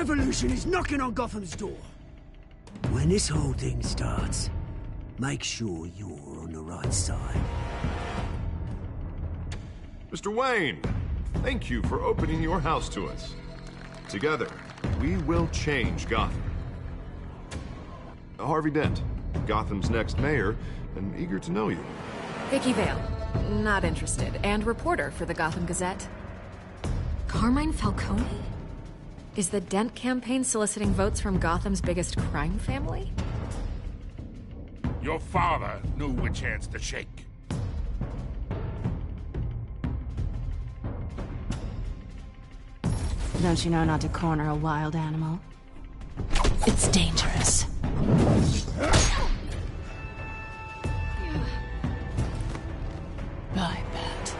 Revolution is knocking on Gotham's door. When this whole thing starts, make sure you're on the right side. Mr. Wayne, thank you for opening your house to us. Together, we will change Gotham. Harvey Dent, Gotham's next mayor, and eager to know you. Vicky Vale, not interested, and reporter for the Gotham Gazette. Carmine Falcone? Is the Dent campaign soliciting votes from Gotham's biggest crime family? Your father knew which hands to shake. Don't you know not to corner a wild animal? It's dangerous. I bet.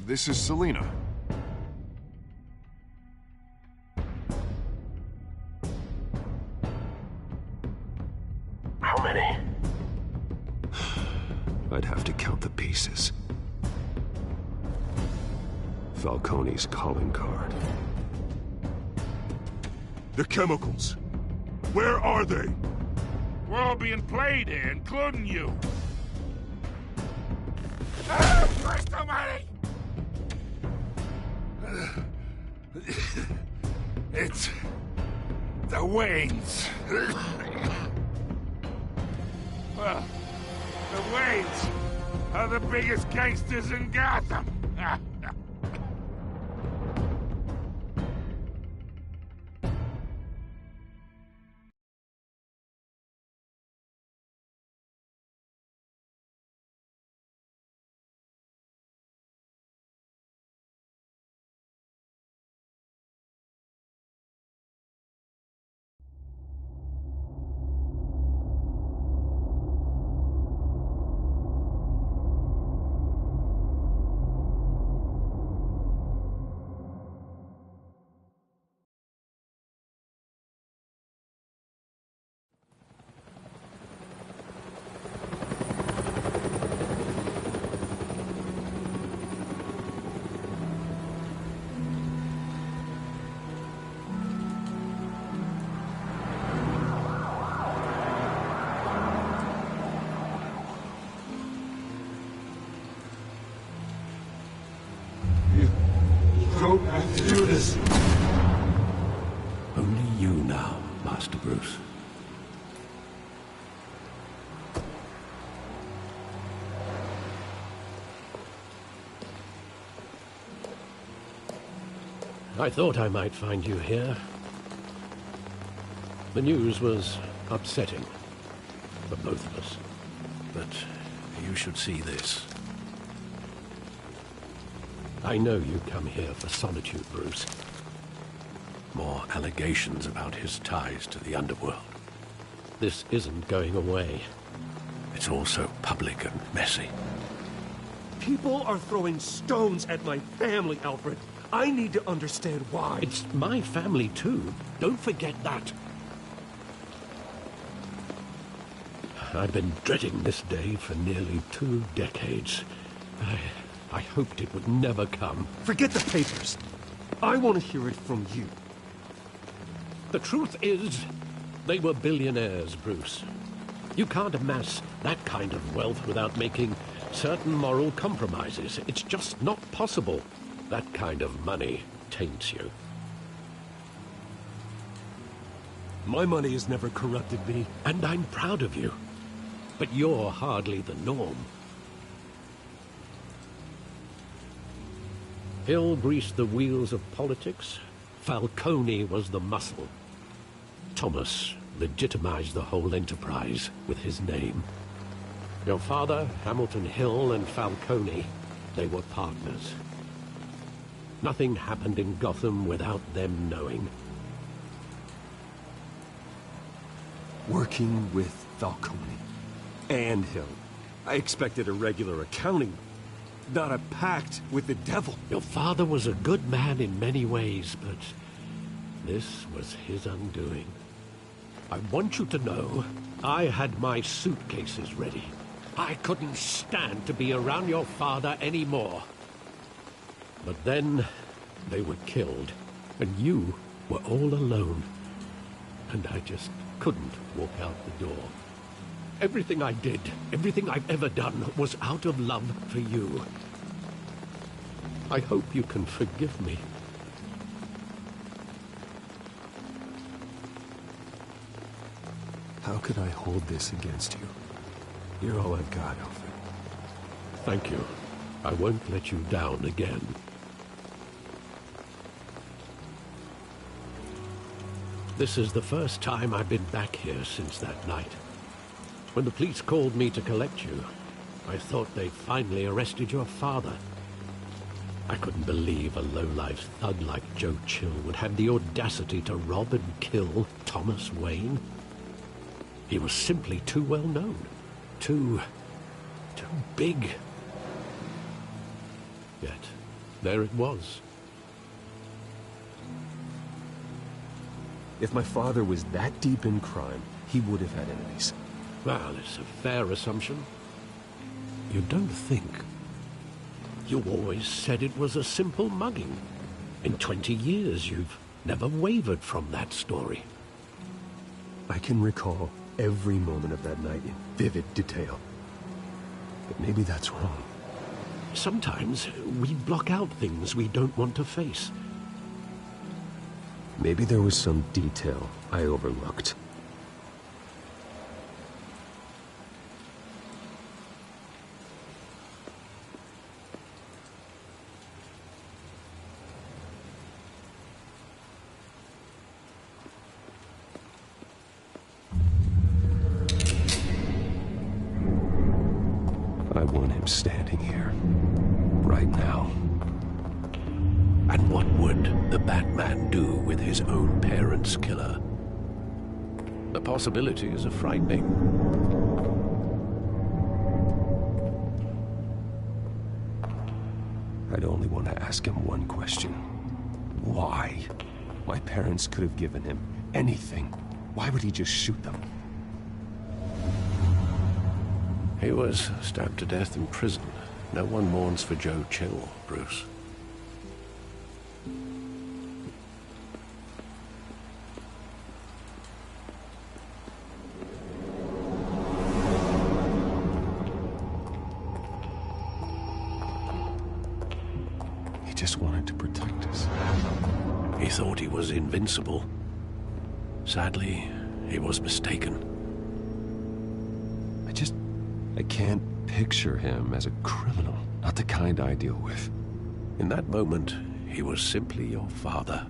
This is Selina. How many? I'd have to count the pieces. Falcone's calling card. The chemicals. Where are they? We're all being played here, including you. Ah, Christ almighty! It's... the Waynes. Well, the Waynes are the biggest gangsters in Gotham. Don't have to do this. Only you now, Master Bruce. I thought I might find you here. The news was upsetting for both of us. But you should see this. I know you come here for solitude, Bruce. More allegations about his ties to the underworld. This isn't going away. It's also public and messy. People are throwing stones at my family, Alfred. I need to understand why. It's my family, too. Don't forget that. I've been dreading this day for nearly 2 decades. I hoped it would never come. Forget the papers. I want to hear it from you. The truth is, they were billionaires, Bruce. You can't amass that kind of wealth without making certain moral compromises. It's just not possible. That kind of money taints you. My money has never corrupted me. And I'm proud of you. But you're hardly the norm. Hill greased the wheels of politics. Falcone was the muscle. Thomas legitimized the whole enterprise with his name. Your father, Hamilton Hill, and Falcone, they were partners. Nothing happened in Gotham without them knowing. Working with Falcone and Hill. I expected a regular accounting, not a pact with the devil. Your father was a good man in many ways, but this was his undoing. I want you to know, I had my suitcases ready. I couldn't stand to be around your father anymore. But then, they were killed, and you were all alone. And I just couldn't walk out the door. Everything I did, everything I've ever done, was out of love for you. I hope you can forgive me. How could I hold this against you? You're all I've got, Alfred. Thank you. I won't let you down again. This is the first time I've been back here since that night. When the police called me to collect you, I thought they'd finally arrested your father. I couldn't believe a low-life thug like Joe Chill would have the audacity to rob and kill Thomas Wayne. He was simply too well known. Too big. Yet, there it was. If my father was that deep in crime, he would have had enemies. Well, it's a fair assumption. You don't think. You always said it was a simple mugging. In 20 years, you've never wavered from that story. I can recall every moment of that night in vivid detail. But maybe that's wrong. Sometimes we block out things we don't want to face. Maybe there was some detail I overlooked. I want him standing here, right now. And what would the Batman do with his own parents' killer? The possibilities are frightening. I'd only want to ask him one question. Why? My parents could have given him anything. Why would he just shoot them? He was stabbed to death in prison. No one mourns for Joe Chill, Bruce. He just wanted to protect us. He thought he was invincible. Sadly, he was mistaken. I can't picture him as a criminal. Not the kind I deal with. In that moment, he was simply your father.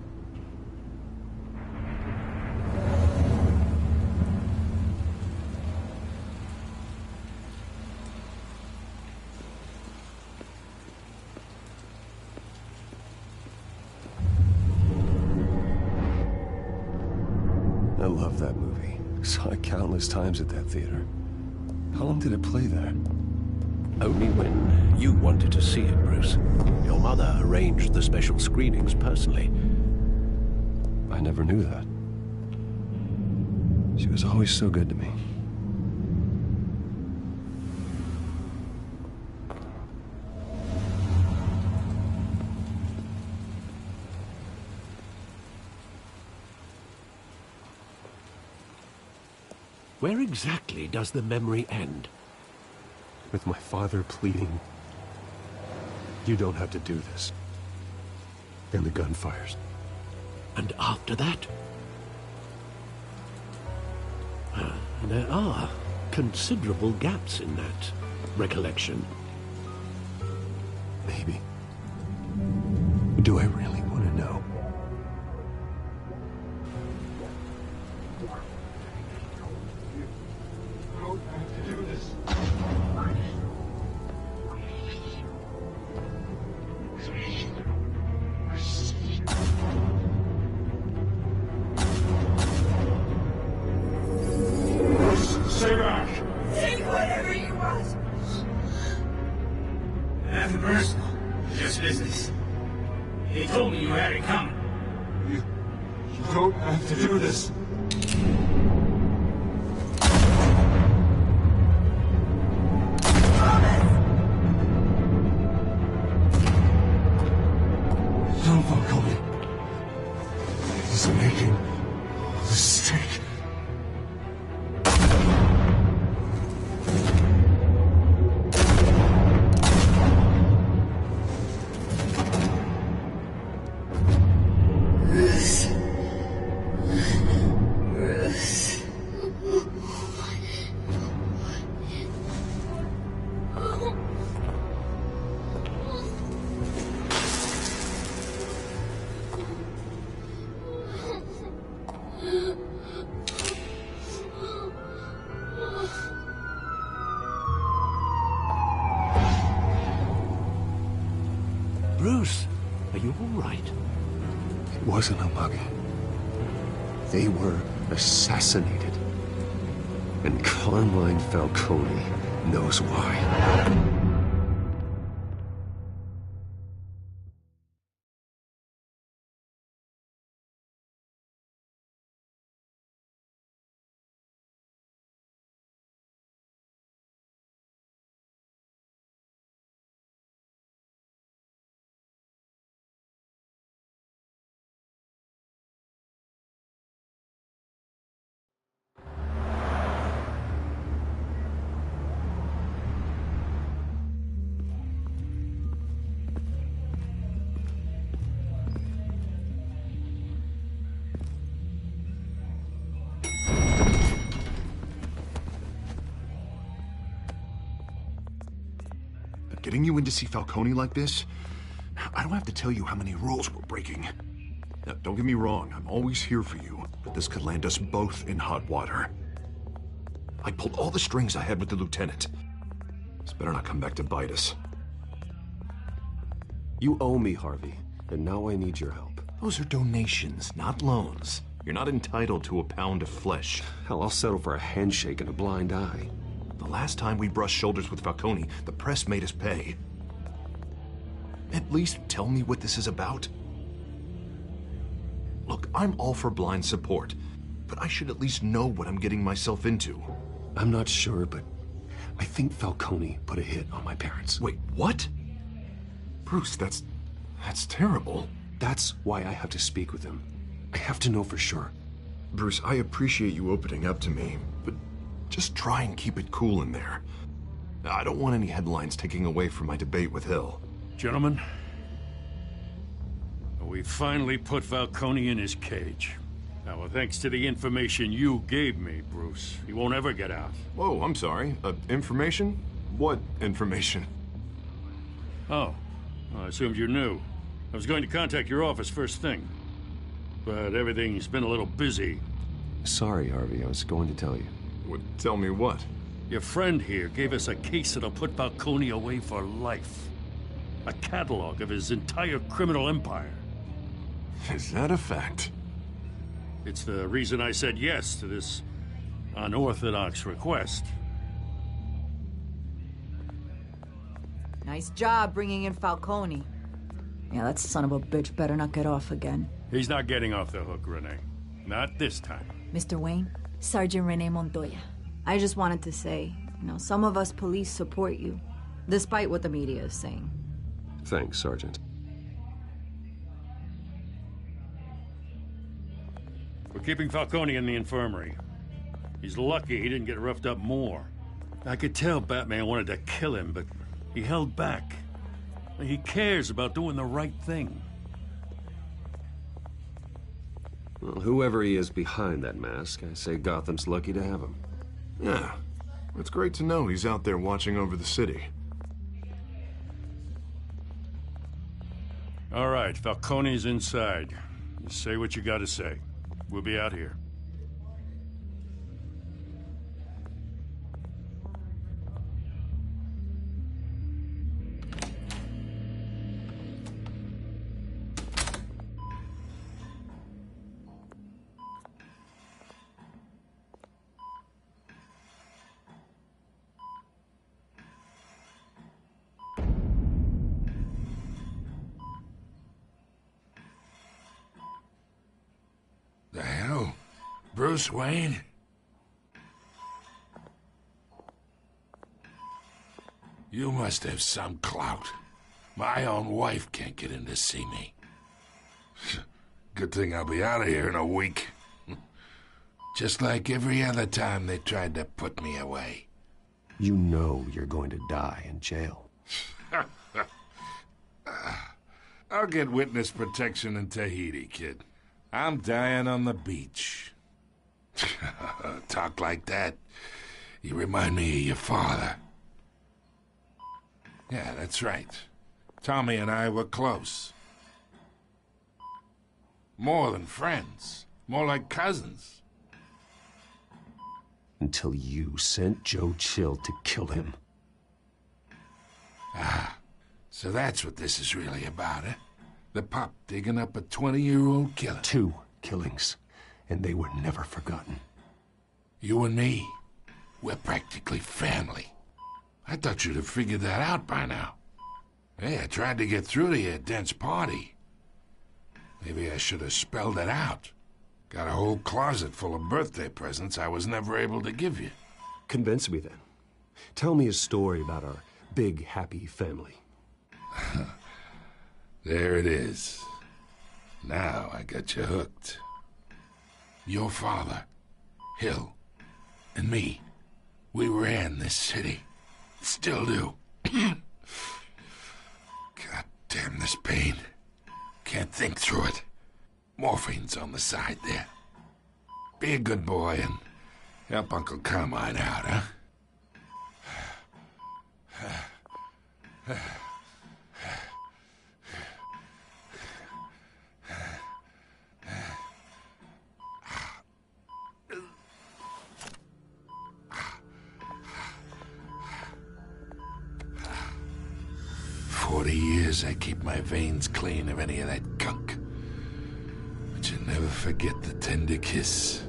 I love that movie. Saw it countless times at that theater. How long did it play there? Only when you wanted to see it, Bruce. Your mother arranged the special screenings personally. I never knew that. She was always so good to me. Where exactly does the memory end? With my father pleading, "You don't have to do this." And the gun fires. And after that? There are considerable gaps in that recollection. Maybe. Do I really want to know? Stay back! Take whatever you want! Nothing personal, just business. He told me you had it coming. You don't have to do this. Don't fuck with me. He's making a mistake. Bruce, are you all right? It wasn't a mug. They were assassinated. And Carmine Falcone knows why. getting you in to see Falcone like this? I don't have to tell you how many rules we're breaking. Now, don't get me wrong, I'm always here for you, but this could land us both in hot water. I pulled all the strings I had with the lieutenant. This better not come back to bite us. You owe me, Harvey, and now I need your help. Those are donations, not loans. You're not entitled to a pound of flesh. Hell, I'll settle for a handshake and a blind eye. The last time we brushed shoulders with Falcone, the press made us pay. At least tell me what this is about. Look, I'm all for blind support, but I should at least know what I'm getting myself into. I'm not sure, but I think Falcone put a hit on my parents. Wait, what? Bruce, that's terrible. That's why I have to speak with him. I have to know for sure. Bruce, I appreciate you opening up to me, but just try and keep it cool in there. I don't want any headlines taking away from my debate with Hill. Gentlemen, we finally put Falcone in his cage. Now, thanks to the information you gave me, Bruce, he won't ever get out. Whoa, I'm sorry. Information? What information? Oh, I assumed you knew. I was going to contact your office first thing, but everything's been a little busy. Sorry, Harvey, I was going to tell you. Tell me what? Your friend here gave us a case that'll put Falcone away for life. A catalog of his entire criminal empire. Is that a fact? It's the reason I said yes to this unorthodox request. Nice job bringing in Falcone. Yeah, that son of a bitch better not get off again. He's not getting off the hook, Renee. Not this time. Mr. Wayne, Sergeant Renee Montoya. I just wanted to say, some of us police support you, despite what the media is saying. Thanks, Sergeant. We're keeping Falcone in the infirmary. He's lucky he didn't get roughed up more. I could tell Batman wanted to kill him, but he held back. He cares about doing the right thing. Well, whoever he is behind that mask, I say Gotham's lucky to have him. Yeah, it's great to know he's out there watching over the city. All right, Falcone's inside. You say what you gotta say. We'll be out here. The hell? Bruce Wayne? You must have some clout. My own wife can't get in to see me. Good thing I'll be out of here in a week. Just like every other time they tried to put me away. You know you're going to die in jail. I'll get witness protection in Tahiti, kid. I'm dying on the beach. Talk like that. You remind me of your father. Yeah, that's right. Tommy and I were close. More than friends. More like cousins. Until you sent Joe Chill to kill him. Ah, so that's what this is really about, eh? The pup digging up a 20-year-old killer. 2 killings, and they were never forgotten. You and me, we're practically family. I thought you'd have figured that out by now. Hey, I tried to get through to your dense party. Maybe I should have spelled it out. Got a whole closet full of birthday presents I was never able to give you. Convince me then. Tell me a story about our big, happy family. There it is. Now I got you hooked. Your father, Hill, and me, we ran this city. Still do. God damn this pain. Can't think through it. Morphine's on the side there. Be a good boy and help Uncle Carmine out, huh? 40 years I keep my veins clean of any of that gunk. But you never forget the tender kiss.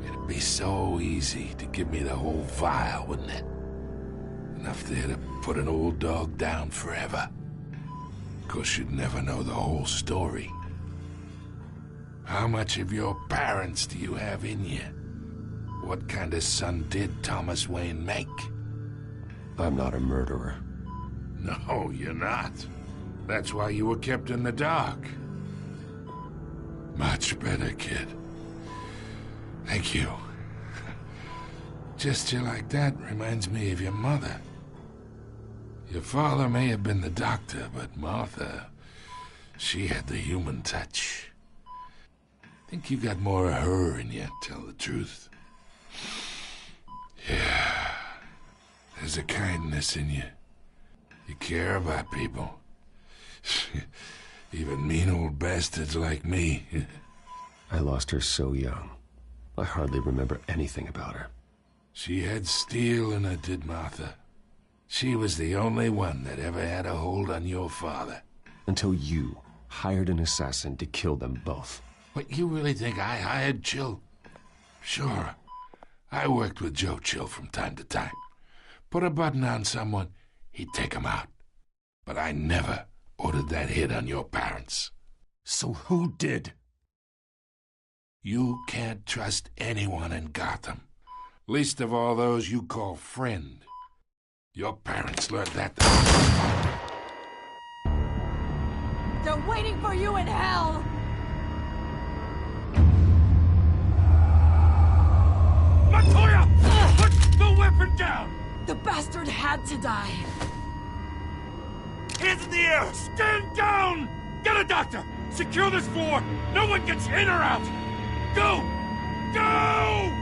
It'd be so easy to give me the whole vial, wouldn't it? Enough there to put an old dog down forever. Of course, you'd never know the whole story. How much of your parents do you have in you? What kind of son did Thomas Wayne make? I'm not a murderer. No, you're not. That's why you were kept in the dark. Much better, kid. Thank you. Gesture like that reminds me of your mother. Your father may have been the doctor, but Martha, she had the human touch. Think you got more of her in you, tell the truth. Yeah. There's a kindness in you. You care about people. Even mean old bastards like me. I lost her so young. I hardly remember anything about her. She had steel in her, did Martha. She was the only one that ever had a hold on your father. Until you hired an assassin to kill them both. What, you really think I hired Chill? Sure. I worked with Joe Chill from time to time. Put a button on someone, he'd take him out. But I never ordered that hit on your parents. So who did? You can't trust anyone in Gotham. Least of all those you call friend. Your parents learned that. They're waiting for you in hell! Montoya! Put the weapon down! The bastard had to die. Hands in the air! Stand down! Get a doctor! Secure this floor! No one gets in or out! Go! Go!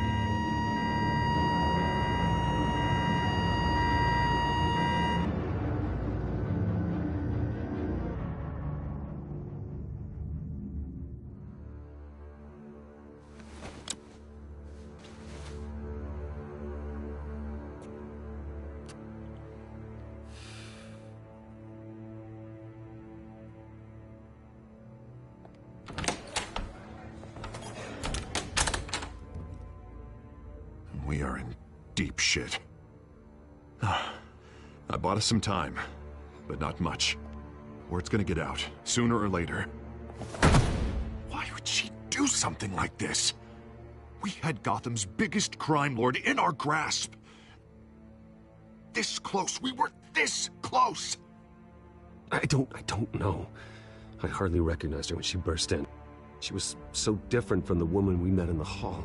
We are in deep shit. I bought us some time, but not much. Word's gonna get out, sooner or later. Why would she do something like this? We had Gotham's biggest crime lord in our grasp. This close. We were this close. I don't know. I hardly recognized her when she burst in. She was so different from the woman we met in the hall.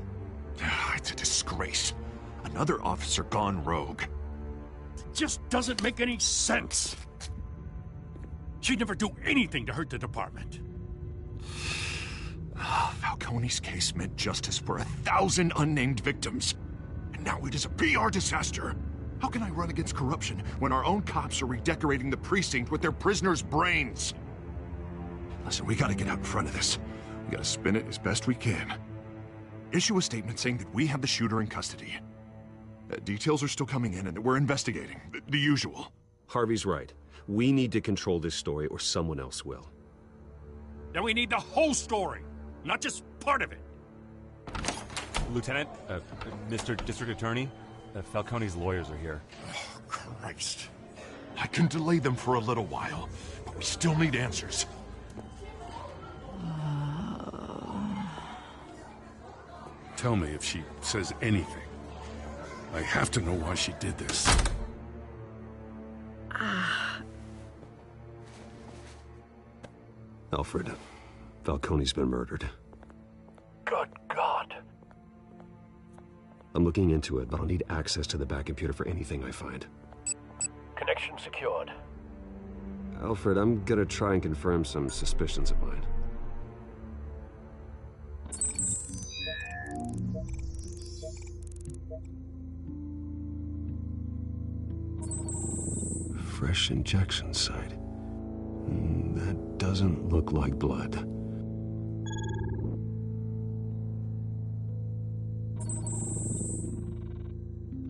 It's a disgrace. Another officer gone rogue. It just doesn't make any sense. She'd never do anything to hurt the department. Falcone's case meant justice for 1,000 unnamed victims. And now it is a PR disaster. How can I run against corruption when our own cops are redecorating the precinct with their prisoners' brains? Listen, we gotta get out in front of this. We gotta spin it as best we can. Issue a statement saying that we have the shooter in custody. Details are still coming in and that we're investigating. The usual. Harvey's right. We need to control this story or someone else will. Then we need the whole story, not just part of it. Lieutenant, Mr. District Attorney, Falcone's lawyers are here. Oh, Christ. I can delay them for a little while, but we still need answers. Tell me if she says anything. I have to know why she did this. Alfred, Falcone's been murdered. Good God. I'm looking into it, but I'll need access to the back computer for anything I find. Connection secured. Alfred, I'm gonna try and confirm some suspicions of mine. fresh injection site. That doesn't look like blood.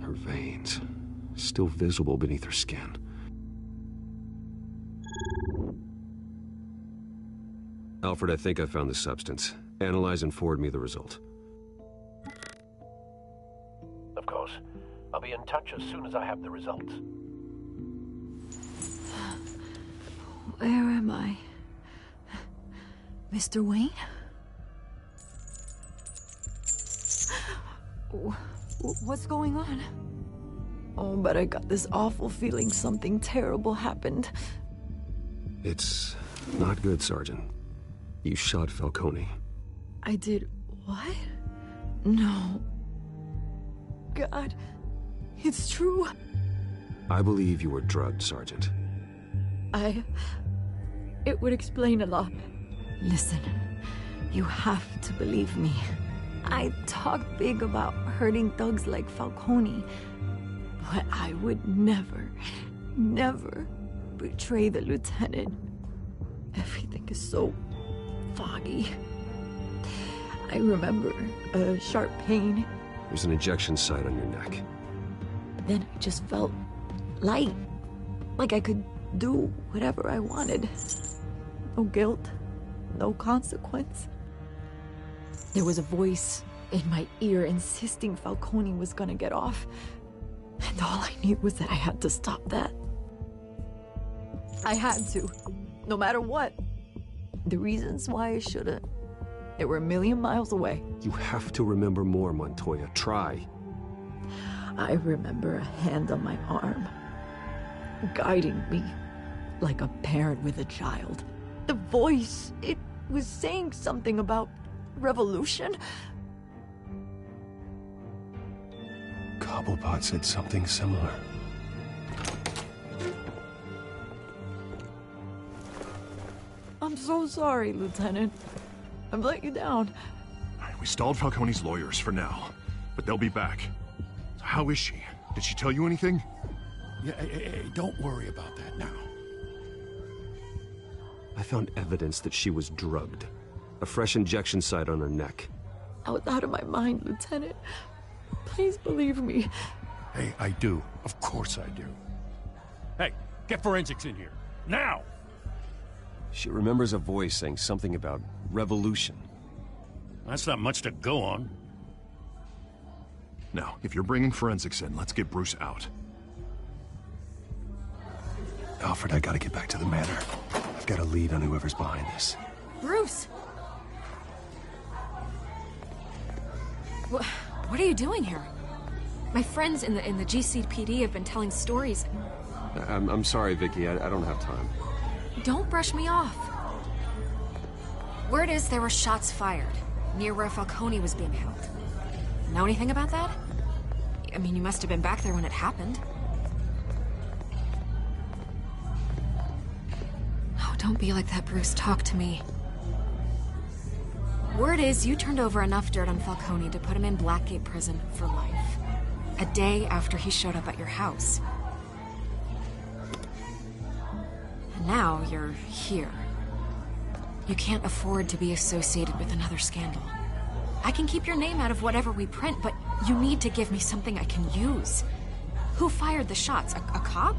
Her veins, still visible beneath her skin. Alfred, I think I found the substance. Analyze and forward me the result. Of course. I'll be in touch as soon as I have the results. Where am I? Mr. Wayne? What's going on? Oh, but I got this awful feeling something terrible happened. It's not good, Sergeant. You shot Falcone. I did what? No. God, it's true. I believe you were drugged, Sergeant. It would explain a lot. Listen, you have to believe me. I talk big about hurting thugs like Falcone, but I would never betray the lieutenant. Everything is so foggy. I remember a sharp pain. There's an injection site on your neck. Then I just felt light, like I could do whatever I wanted. No guilt, no consequence. There was a voice in my ear insisting Falcone was gonna get off. And all I knew was that I had to stop that. I had to, no matter what. The reasons why I shouldn't, they were a million miles away. You have to remember more, Montoya. Try. I remember a hand on my arm, guiding me like a parent with a child. The voice, it was saying something about revolution. Cobblepot said something similar. I'm so sorry, Lieutenant. I've let you down. We stalled Falcone's lawyers for now, but they'll be back. So how is she? Did she tell you anything? Yeah, hey, don't worry about that now. I found evidence that she was drugged. A fresh injection site on her neck. I was out of my mind, Lieutenant. Please believe me. Hey, I do. Of course I do. Hey, get forensics in here. Now! She remembers a voice saying something about revolution. That's not much to go on. Now, if you're bringing forensics in, let's get Bruce out. Alfred, I gotta get back to the manor. I've got a lead on whoever's behind this. Bruce! What are you doing here? My friends in the GCPD have been telling stories. I'm sorry, Vicky. I don't have time. Don't brush me off. Word is there were shots fired near where Falcone was being held. Know anything about that? I mean, you must have been back there when it happened. Oh, don't be like that, Bruce. Talk to me. Word is you turned over enough dirt on Falcone to put him in Blackgate Prison for life. A day after he showed up at your house. And now you're here. You can't afford to be associated with another scandal. I can keep your name out of whatever we print, but you need to give me something I can use. Who fired the shots? A cop?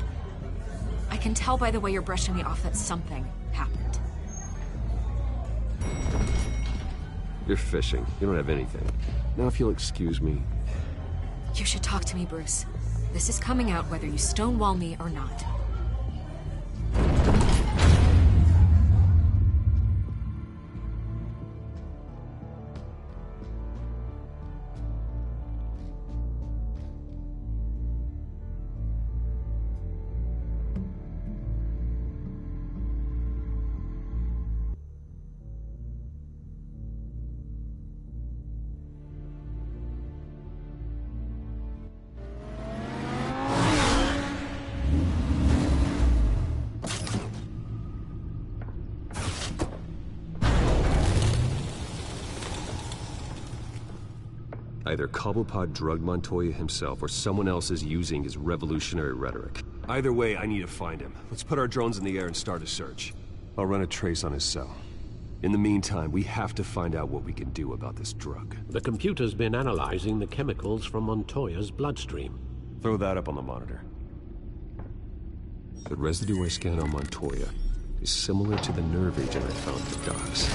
I can tell by the way you're brushing me off that something happened. You're fishing. You don't have anything. Now if you'll excuse me. You should talk to me, Bruce. This is coming out whether you stonewall me or not. Either Cobblepot drugged Montoya himself or someone else is using his revolutionary rhetoric. Either way, I need to find him. Let's put our drones in the air and start a search. I'll run a trace on his cell. In the meantime, we have to find out what we can do about this drug. The computer's been analyzing the chemicals from Montoya's bloodstream. Throw that up on the monitor. The residue I scanned on Montoya is similar to the nerve agent I found for Doss.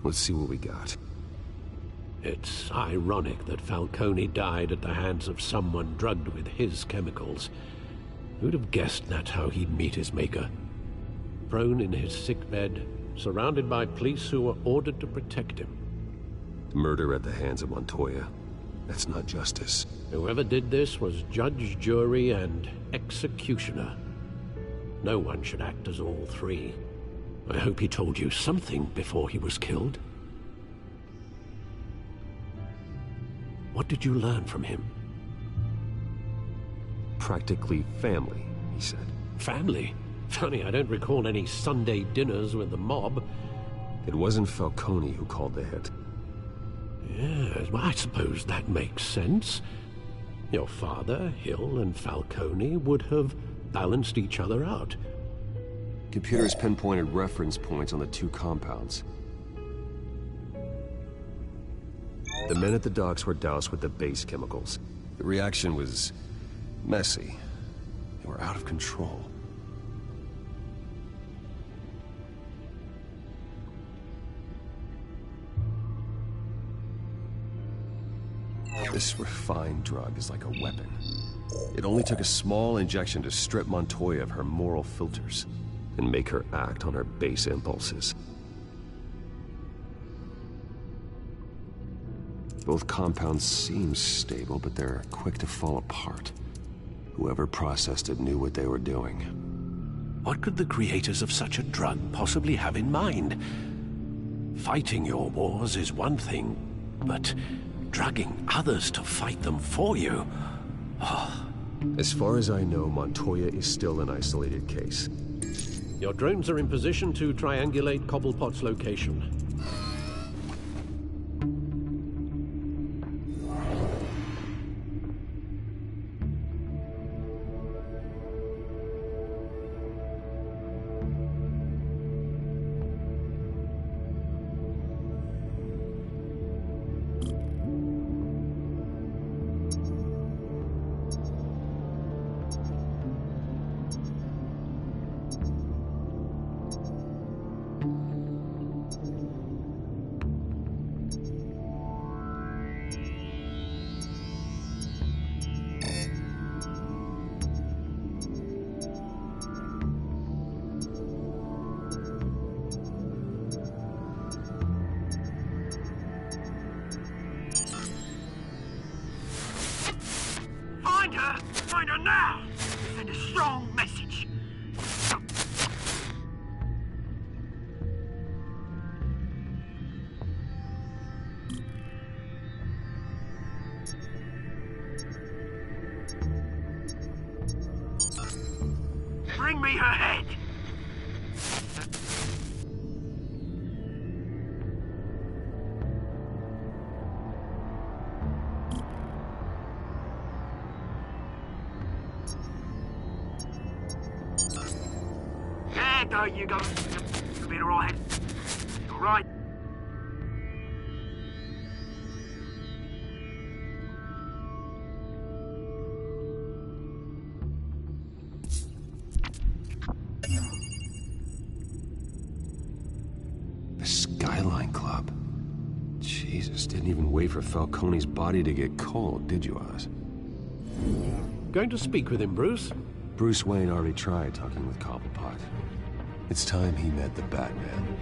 Let's see what we got. It's ironic that Falcone died at the hands of someone drugged with his chemicals. Who'd have guessed that's how he'd meet his maker? Prone in his sickbed, surrounded by police who were ordered to protect him. Murder at the hands of Montoya. That's not justice. Whoever did this was judge, jury, and executioner. No one should act as all three. I hope he told you something before he was killed. What did you learn from him? Practically family, he said. Family? Funny, I don't recall any Sunday dinners with the mob. It wasn't Falcone who called the hit. Yes, well, I suppose that makes sense. Your father, Hill, and Falcone would have balanced each other out. Computers pinpointed reference points on the two compounds. The men at the docks were doused with the base chemicals. The reaction was messy. They were out of control. This refined drug is like a weapon. It only took a small injection to strip Montoya of her moral filters and make her act on her base impulses. Both compounds seem stable, but they're quick to fall apart. Whoever processed it knew what they were doing. What could the creators of such a drug possibly have in mind? Fighting your wars is one thing, but drugging others to fight them for you? Oh. As far as I know, Montoya is still an isolated case. Your drones are in position to triangulate Cobblepot's location. Find her now! Send a strong message. Bring me her head! There you go. You'll be alright. Alright. The Skyline Club. Jesus, didn't even wait for Falcone's body to get cold, did you, Oz? Going to speak with him, Bruce? Bruce Wayne already tried talking with Cobblepot. It's time he met the Batman.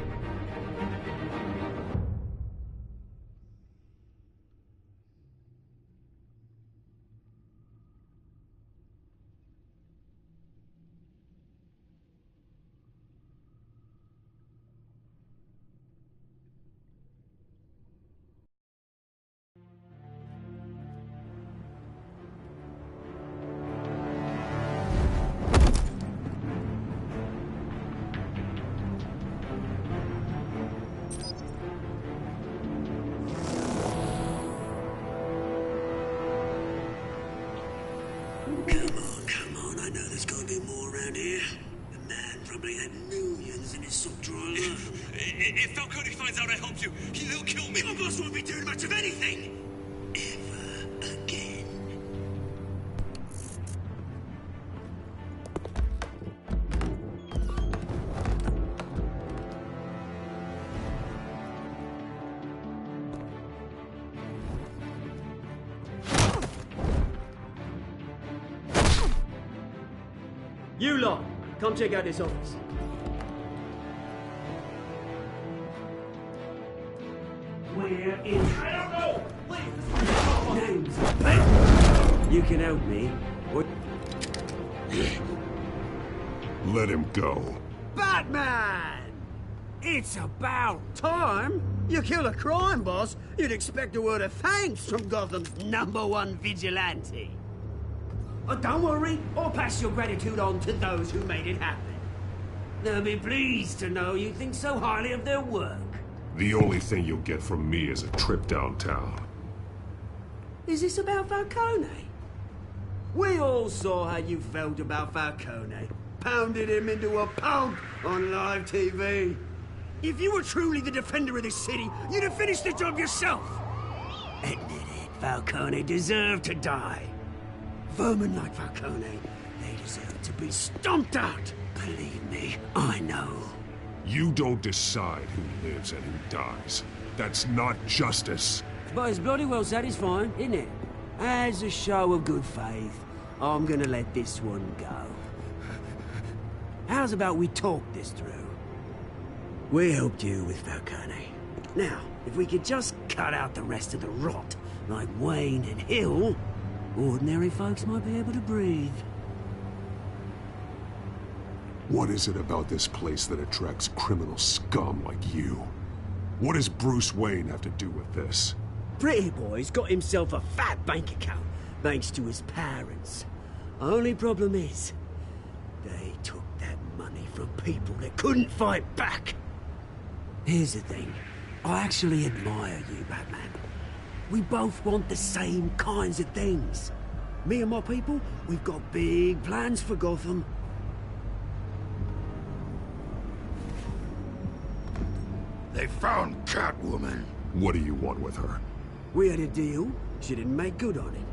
had millions in his sock drawer alone. If Falcone finds out I helped you, he'll kill me. Your boss won't be doing much of anything! Ever again. You lot, come check out this office. We're in. I don't know! Names. Ben! You can help me. What? Let him go. Batman! It's about time. You kill a crime boss, you'd expect a word of thanks from Gotham's #1 vigilante. Oh, don't worry, I'll pass your gratitude on to those who made it happen. They'll be pleased to know you think so highly of their work. The only thing you'll get from me is a trip downtown. Is this about Falcone? We all saw how you felt about Falcone. Pounded him into a pulp on live TV. If you were truly the defender of this city, you'd have finished the job yourself. Admit it, Falcone deserved to die. Vermin like Falcone, they deserve to be stomped out. Believe me, I know. You don't decide who lives and who dies. That's not justice. But it's bloody well satisfying, isn't it? As a show of good faith, I'm gonna let this one go. How's about we talk this through? We helped you with Falcone. Now, if we could just cut out the rest of the rot, like Wayne and Hill, ordinary folks might be able to breathe. What is it about this place that attracts criminal scum like you? What does Bruce Wayne have to do with this? Pretty Boy's got himself a fat bank account, thanks to his parents. Only problem is, they took that money from people that couldn't fight back. Here's the thing. I actually admire you, Batman. We both want the same kinds of things. Me and my people, we've got big plans for Gotham. They found Catwoman. What do you want with her? We had a deal. She didn't make good on it.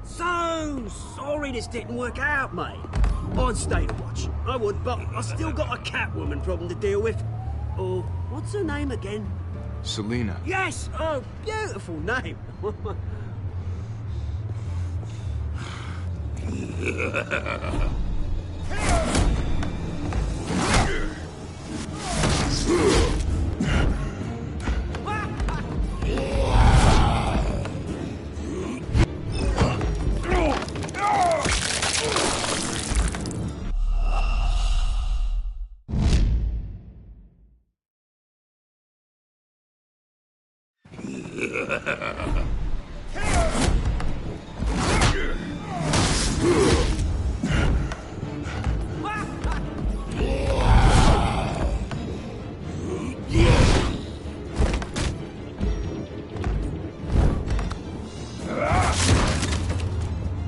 So sorry this didn't work out, mate. I'd stay to watch. I would, but I still got a Catwoman problem to deal with. Or, what's her name again? Selina. Yes! Oh, beautiful name.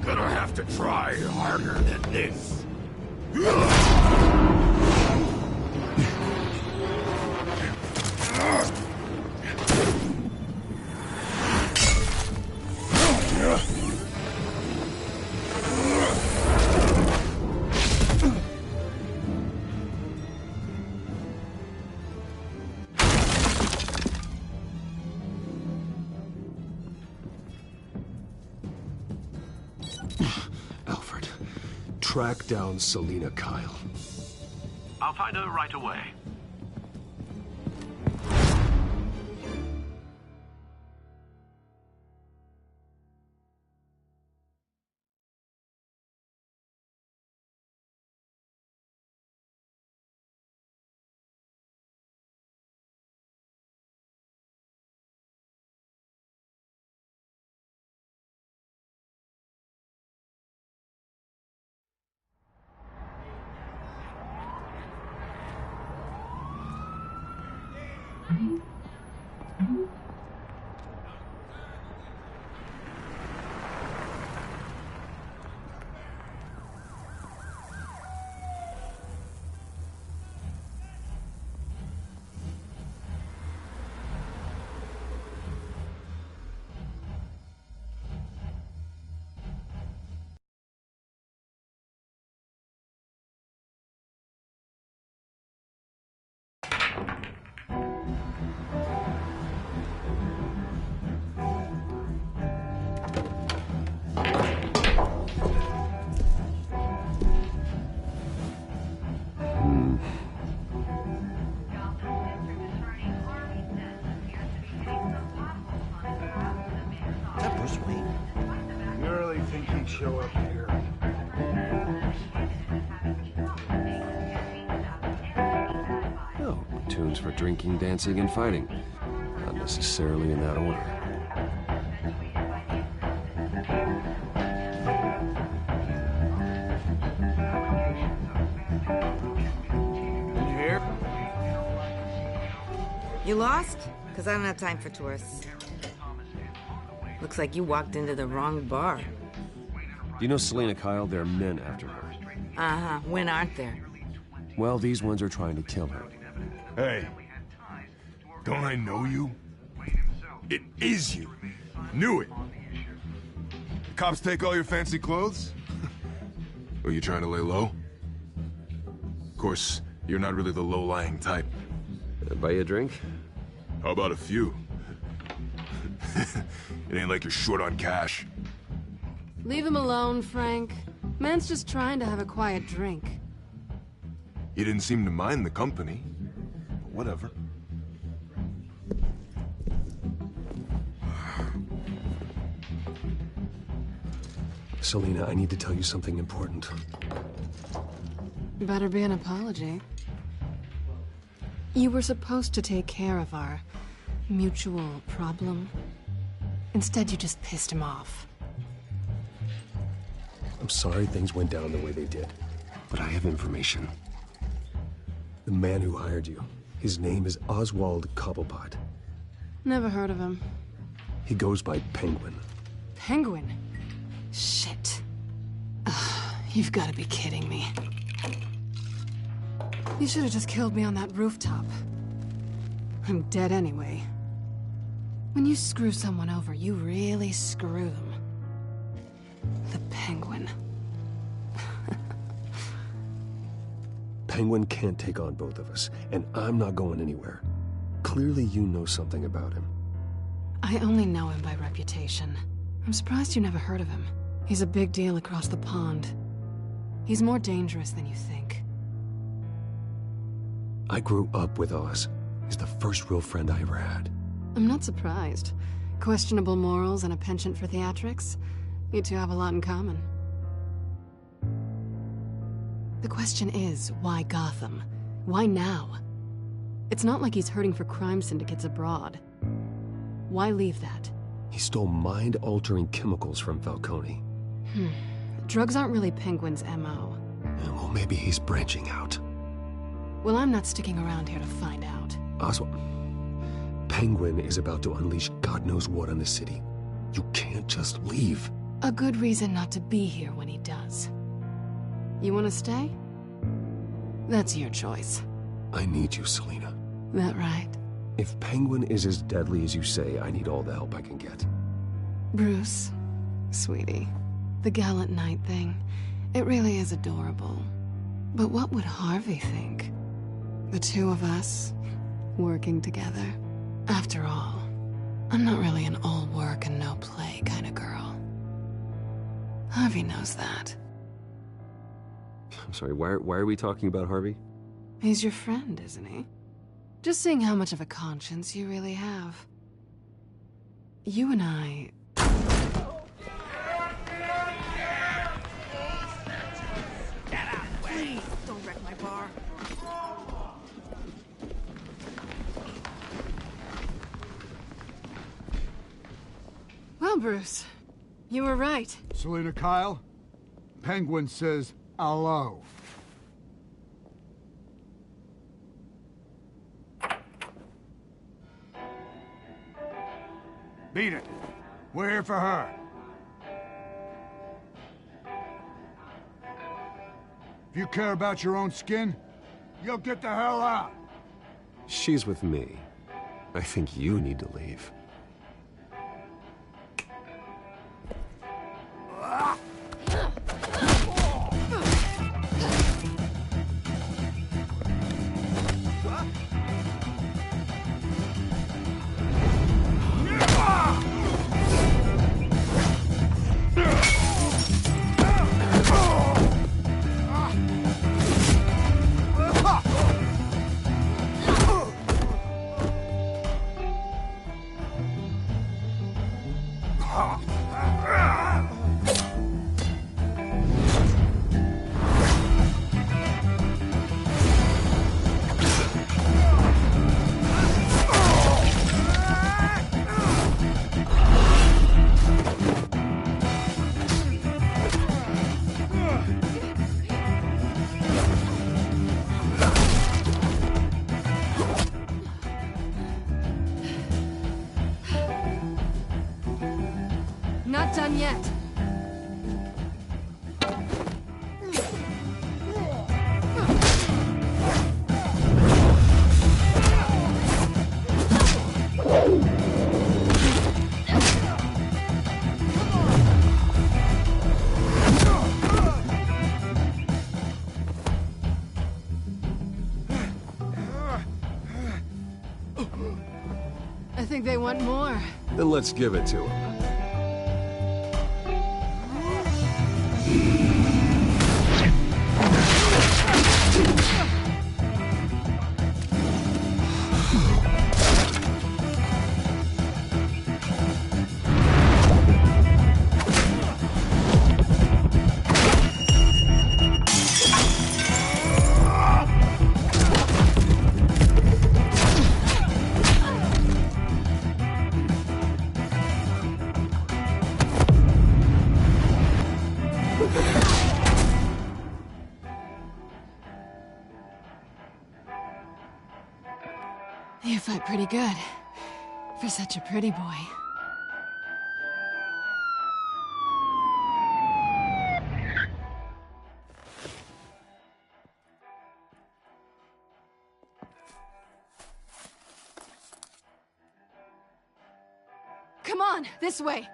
Gonna have to try harder than this. Alfred, track down Selina Kyle. I'll find her right away. might show up here. Oh, tunes for drinking, dancing, and fighting. Not necessarily in that order. You here? You lost? Because I don't have time for tourists. Looks like you walked into the wrong bar. You know Selena Kyle? There are men after her. Uh-huh. When aren't there? Well, these ones are trying to kill her. Hey. Don't I know you? It is you. Knew it. The cops take all your fancy clothes? Are you trying to lay low? Of course, you're not really the low-lying type. Buy you a drink? How about a few? It ain't like you're short on cash. Leave him alone, Frank. Man's just trying to have a quiet drink. He didn't seem to mind the company. But whatever. Selena, I need to tell you something important. Better be an apology. You were supposed to take care of our mutual problem. Instead, you just pissed him off. I'm sorry things went down the way they did, but I have information. The man who hired you, his name is Oswald Cobblepot. Never heard of him. He goes by Penguin. Penguin? Shit. Ugh, you've got to be kidding me. You should have just killed me on that rooftop. I'm dead anyway. When you screw someone over, you really screw them. The Penguin. Penguin can't take on both of us, and I'm not going anywhere. Clearly you know something about him. I only know him by reputation. I'm surprised you never heard of him. He's a big deal across the pond. He's more dangerous than you think. I grew up with Oz. He's the first real friend I ever had. I'm not surprised. Questionable morals and a penchant for theatrics. You two have a lot in common. The question is, why Gotham? Why now? It's not like he's hurting for crime syndicates abroad. Why leave that? He stole mind-altering chemicals from Falcone. Drugs aren't really Penguin's M.O. Well, maybe he's branching out. Well, I'm not sticking around here to find out. Oswald, Penguin is about to unleash God knows what on the city. You can't just leave. A good reason not to be here when he does. You want to stay? That's your choice. I need you, Selena. That right? If Penguin is as deadly as you say, I need all the help I can get. Bruce, sweetie, the gallant knight thing, it really is adorable. But what would Harvey think? The two of us, working together. After all, I'm not really an all work and no play kind of girl. Harvey knows that. I'm sorry, why are we talking about Harvey? He's your friend, isn't he? Just seeing how much of a conscience you really have. You and I... Please, don't wreck my bar. Well, Bruce, you were right. Selena Kyle, Penguin says hello. Beat it. We're here for her. If you care about your own skin, you'll get the hell out. She's with me. I think you need to leave. not done yet. I think they want more. Then let's give it to them. You fight pretty good. For such a pretty boy. Come on, this way.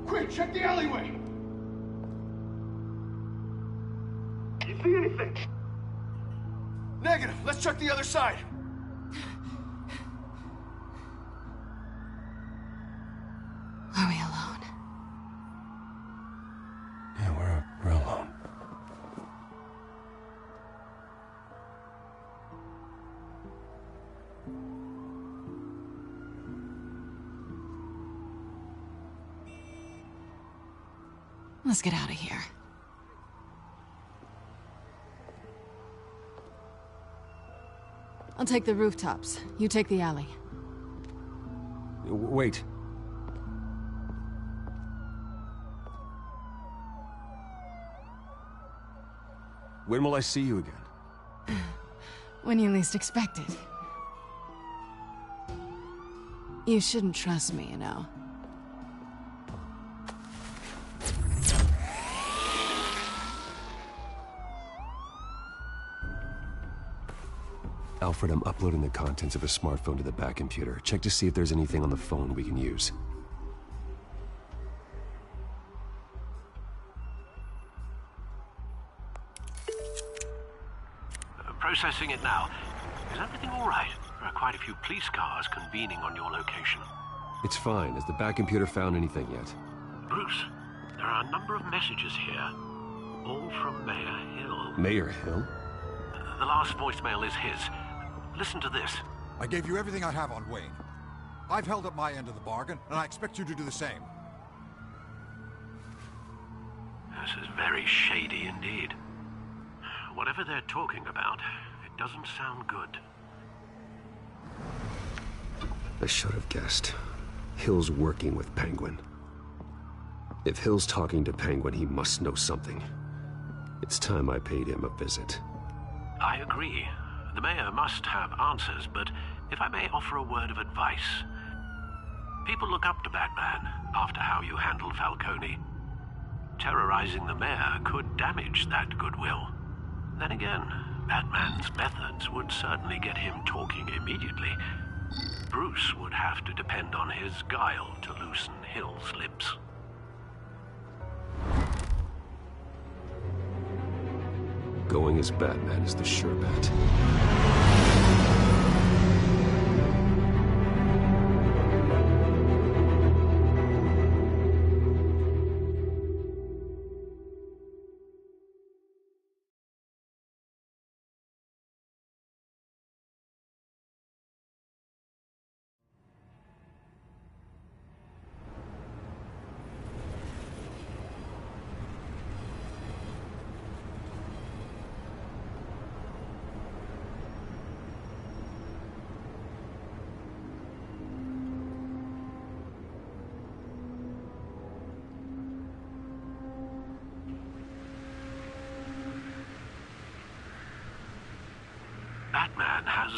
Quick, check the alleyway! You see anything? Negative. Let's check the other side. Are we alone? Yeah, we're alone. Let's get out of here. I'll take the rooftops. You take the alley. Wait. When will I see you again? When you least expect it. You shouldn't trust me, you know. Alfred, I'm uploading the contents of a smartphone to the back computer. Check to see if there's anything on the phone we can use. Processing it now. Is everything all right? There are quite a few police cars convening on your location. It's fine. Has the back computer found anything yet? Bruce, there are a number of messages here. All from Mayor Hill. Mayor Hill? The last voicemail is his. Listen to this. I gave you everything I have on Wayne. I've held up my end of the bargain, and I expect you to do the same. This is very shady indeed. Whatever they're talking about, it doesn't sound good. I should have guessed. Hill's working with Penguin. If Hill's talking to Penguin, he must know something. It's time I paid him a visit. I agree. The mayor must have answers, but if I may offer a word of advice. People look up to Batman after how you handled Falcone. Terrorizing the mayor could damage that goodwill. Then again, Batman's methods would certainly get him talking immediately. Bruce would have to depend on his guile to loosen Hill's lips. Going as Batman is the sure bet.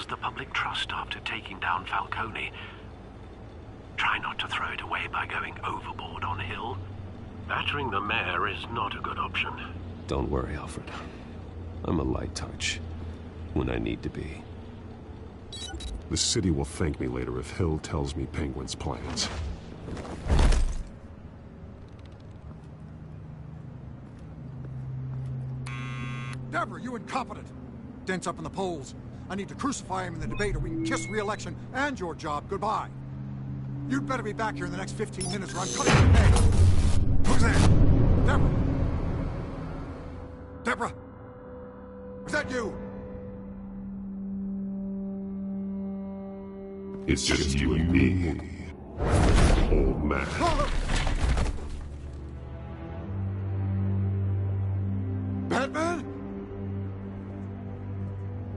loses the public trust after taking down Falcone. Try not to throw it away by going overboard on Hill. Battering the mayor is not a good option. Don't worry, Alfred. I'm a light touch when I need to be. The city will thank me later if Hill tells me Penguin's plans. Deborah, you incompetent! Dent's up in the polls. I need to crucify him in the debate or we can kiss re-election and your job goodbye. You'd better be back here in the next 15 minutes or I'm cutting your pay. Who's there? Deborah? Deborah? Is that you? It's just you and me, old man. Batman?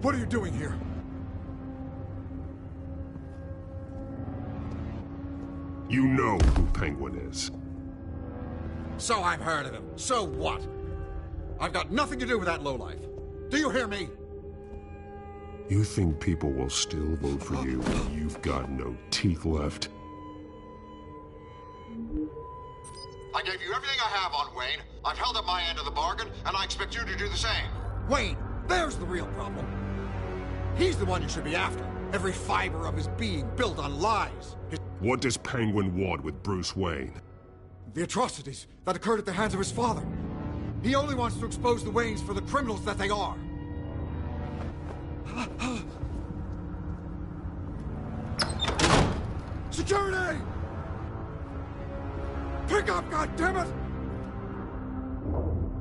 What are you doing here? You know who Penguin is. So I've heard of him. So what? I've got nothing to do with that lowlife. Do you hear me? You think people will still vote for you when you've got no teeth left? I gave you everything I have on Wayne. I've held up my end of the bargain, and I expect you to do the same. Wayne, there's the real problem. He's the one you should be after. Every fiber of his being built on lies. What does Penguin want with Bruce Wayne? The atrocities that occurred at the hands of his father. He only wants to expose the Waynes for the criminals that they are. Security! Pick up, goddammit!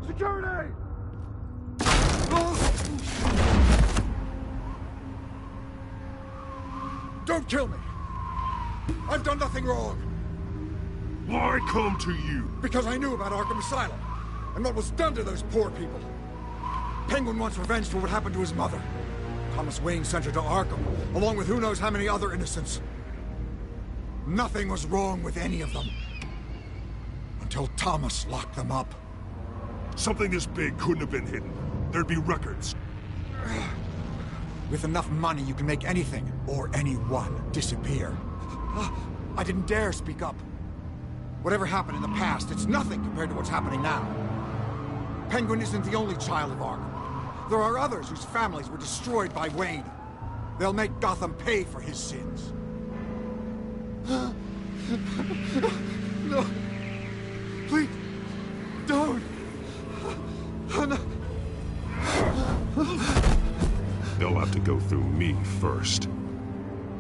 Security! Don't kill me! I've done nothing wrong! Why come to you? Because I knew about Arkham Asylum, and what was done to those poor people. Penguin wants revenge for what happened to his mother. Thomas Wayne sent her to Arkham, along with who knows how many other innocents. Nothing was wrong with any of them. Until Thomas locked them up. Something this big couldn't have been hidden. There'd be records. With enough money, you can make anything, or anyone, disappear. I didn't dare speak up. Whatever happened in the past, it's nothing compared to what's happening now. Penguin isn't the only child of Arkham. There are others whose families were destroyed by Wayne. They'll make Gotham pay for his sins. No. Please, don't. They'll have to go through me first.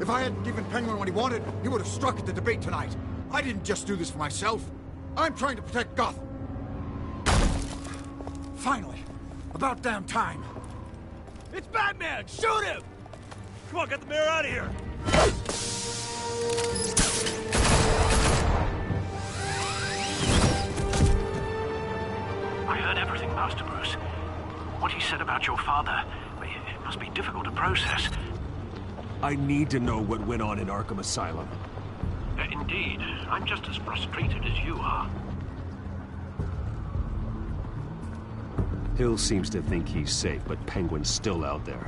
If I hadn't given Penguin what he wanted, he would have struck at the debate tonight. I didn't just do this for myself. I'm trying to protect Gotham. Finally. About damn time. It's Batman! Shoot him! Come on, get the mayor out of here! I heard everything, Master Bruce. What he said about your father, it must be difficult to process. I need to know what went on in Arkham Asylum. Indeed. I'm just as frustrated as you are. Hill seems to think he's safe, but Penguin's still out there.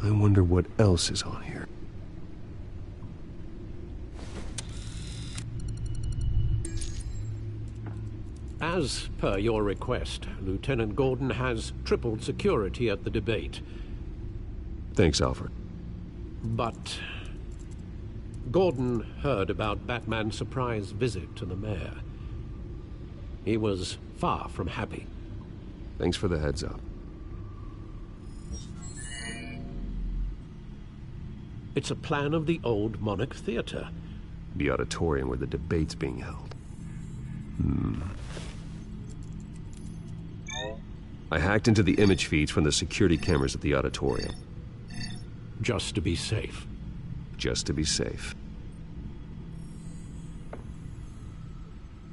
I wonder what else is on here. As per your request, Lieutenant Gordon has tripled security at the debate. Thanks, Alfred. But Gordon heard about Batman's surprise visit to the mayor. He was far from happy. Thanks for the heads up. It's a plan of the old Monarch Theater. The auditorium where the debate's being held. I hacked into the image feeds from the security cameras at the auditorium. Just to be safe. Just to be safe.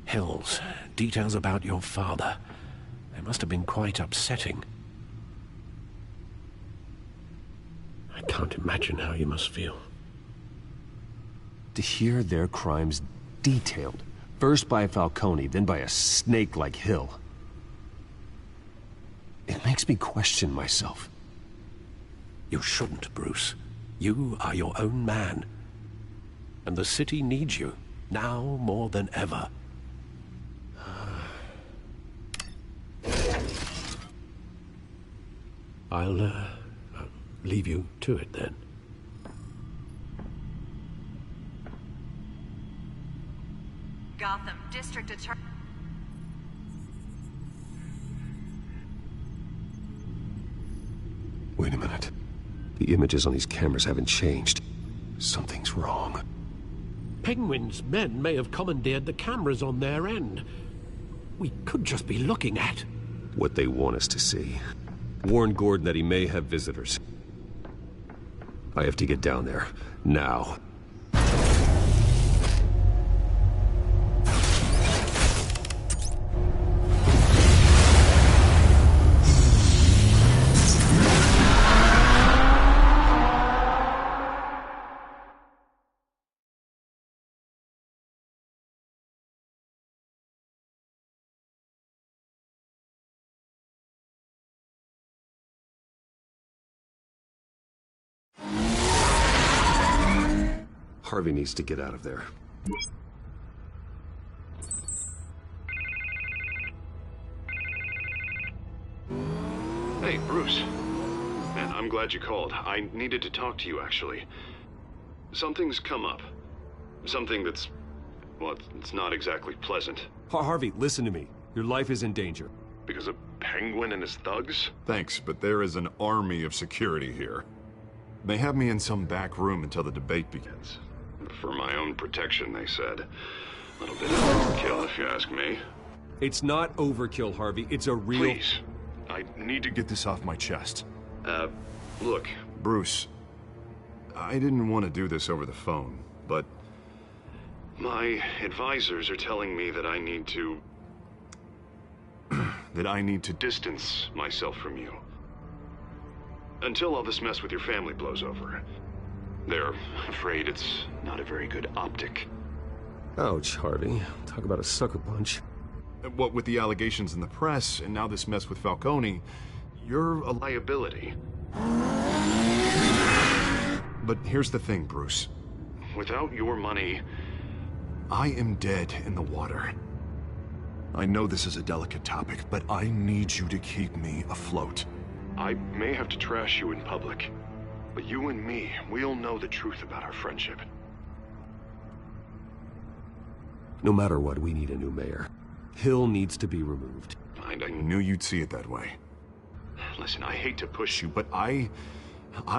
Hills, details about your father. They must have been quite upsetting. I can't imagine how you must feel. To hear their crimes detailed, first by Falcone, then by a snake like Hill. It makes me question myself. You shouldn't, Bruce. You are your own man. And the city needs you, now more than ever. I'll leave you to it then. Gotham District Attorney. Wait a minute. The images on these cameras haven't changed. Something's wrong. Penguin's men may have commandeered the cameras on their end. We could just be looking at what they want us to see. Warn Gordon that he may have visitors. I have to get down there, now. Harvey needs to get out of there. Hey, Bruce. Man, I'm glad you called. I needed to talk to you, actually. Something's come up. Something that's... well, it's not exactly pleasant. Harvey, listen to me. Your life is in danger. Because of Penguin and his thugs? Thanks, but there is an army of security here. They have me in some back room until the debate begins. For my own protection, they said. A little bit of overkill, if you ask me. It's not overkill, Harvey. It's a real... Please. I need to Get this off my chest. Look. Bruce, I didn't want to do this over the phone, but... my advisors are telling me that I need to... that I need to distance myself from you. Until all this mess with your family blows over. They're afraid it's not a very good optic. Ouch, Harvey. Talk about a sucker punch. What with the allegations in the press, and now this mess with Falcone, you're a liability. But here's the thing, Bruce. Without your money... I am dead in the water. I know this is a delicate topic, but I need you to keep me afloat. I may have to trash you in public, but you and me, we'll know the truth about our friendship. No matter what, we need a new mayor. Hill needs to be removed. I knew you'd see it that way. Listen, I hate to push you, But I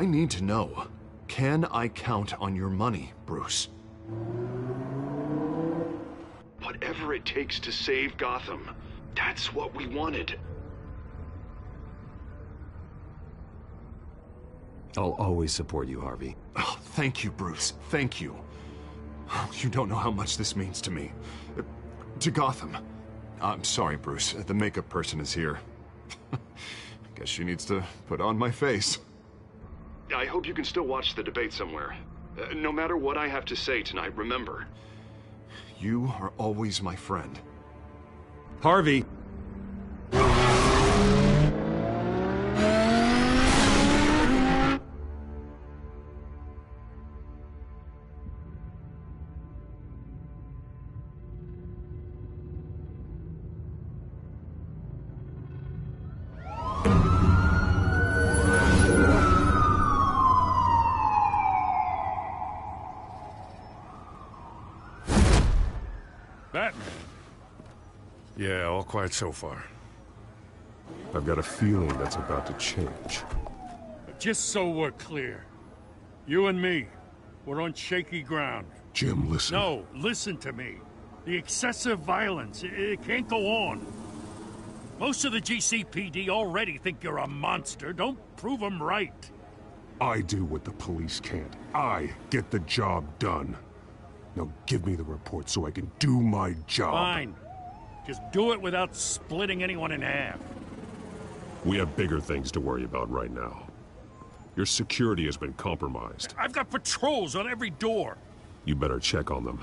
need to know. Can I count on your money, Bruce? Whatever it takes to save Gotham, that's what we wanted. I'll always support you, Harvey. Oh, thank you, Bruce. Thank you. You don't know how much this means to me. To Gotham. I'm sorry, Bruce. The makeup person is here. Guess she needs to put on my face. I hope you can still watch the debate somewhere. No matter what I have to say tonight, remember. You are always my friend. Harvey! Batman? Yeah, all quiet so far. I've got a feeling that's about to change. Just so we're clear, you and me, We're on shaky ground. Jim, listen. No, listen to me. The excessive violence, it can't go on. Most of the GCPD already think you're a monster. Don't prove them right. I do what the police can't. I get the job done. Now give me the report so I can do my job. Fine. Just do it without splitting anyone in half. We have bigger things to worry about right now. Your security has been compromised. I've got patrols on every door. You better check on them.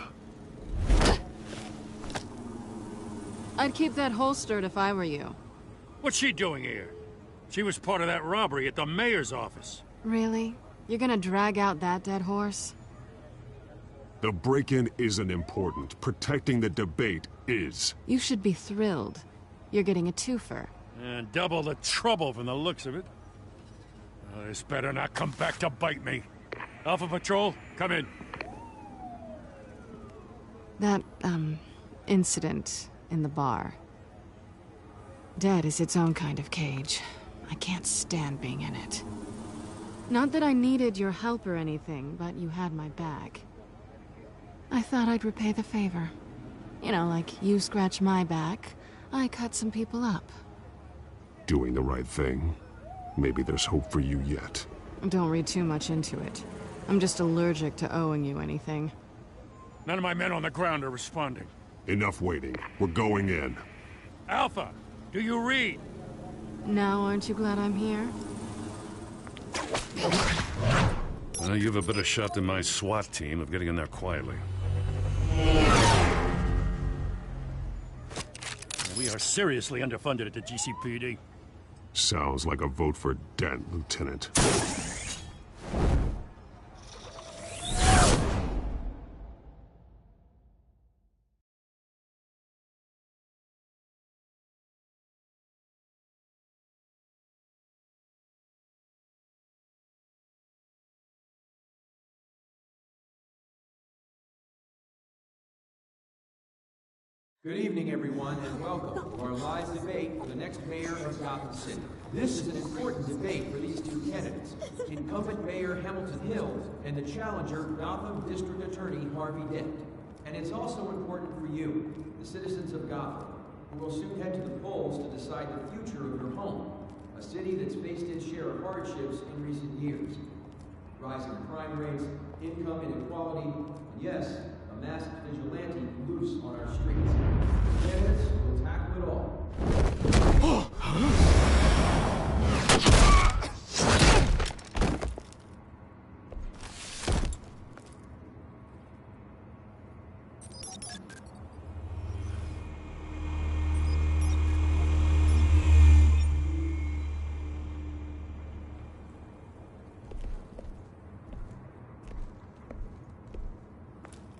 I'd keep that holstered if I were you. What's she doing here? She was part of that robbery at the mayor's office. Really? You're gonna drag out that dead horse? The break-in isn't important. Protecting the debate is. You should be thrilled. You're getting a twofer. And double the trouble from the looks of it. This better not come back to bite me. Alpha Patrol, come in. That, incident in the bar. Dead is its own kind of cage. I can't stand being in it. Not that I needed your help or anything, but you had my back. I thought I'd repay the favor. You know, like you scratch my back, I cut some people up. Doing the right thing. Maybe there's hope for you yet. Don't read too much into it. I'm just allergic to owing you anything. None of my men on the ground are responding. Enough waiting. We're going in. Alpha, do you read? Now, aren't you glad I'm here? You have a better shot than my SWAT team of getting in there quietly. We are seriously underfunded at the GCPD. Sounds like a vote for Dent, Lieutenant. Good evening, everyone, and welcome to our live debate for the next mayor of Gotham City. This is an important debate for these two candidates, incumbent Mayor Hamilton Hill and the challenger, Gotham District Attorney Harvey Dent. And it's also important for you, the citizens of Gotham, who will soon head to the polls to decide the future of your home, a city that's faced its share of hardships in recent years. Rising crime rates, income inequality, and yes, a masked vigilante loose on our streets. Candidates will tackle it all.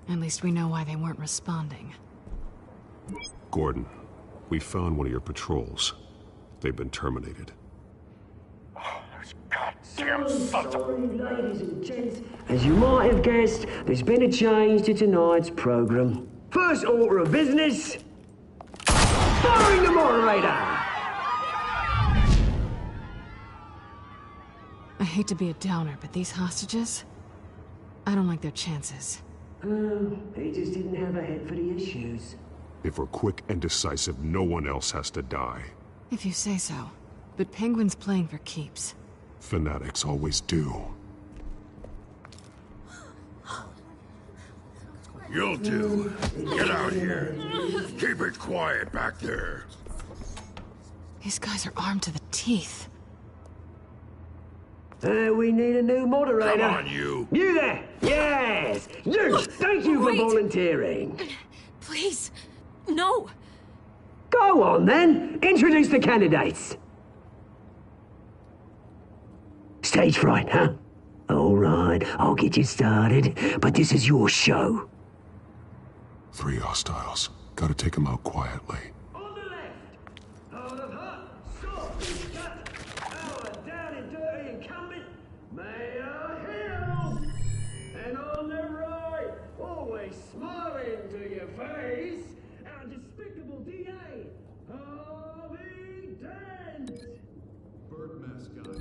At least we know why they weren't responding. Gordon, we found one of your patrols. They've been terminated. Damn sorry, ladies and gents. As you might have guessed, there's been a change to tonight's program. First order of business, firing the moderator! I hate to be a downer, but these hostages, I don't like their chances. He just didn't have a head for the issues. If we're quick and decisive, no one else has to die. If you say so. But Penguin's playing for keeps. Fanatics always do. You'll do. Get out here. Keep it quiet back there. These guys are armed to the teeth. We need a new moderator. Come on, you. You there! Yes! You! Thank you for volunteering. Please, no. Go on, then. Introduce the candidates. Stage fright, huh? All right, I'll get you started, but this is your show. 3 hostiles. Gotta take them out quietly. On the left, out of hot, soft, gut, our down and dirty incumbent, Mayor Hill. And on the right, always smiling to your face, our despicable DA, Harvey Dent. Bird mask guy.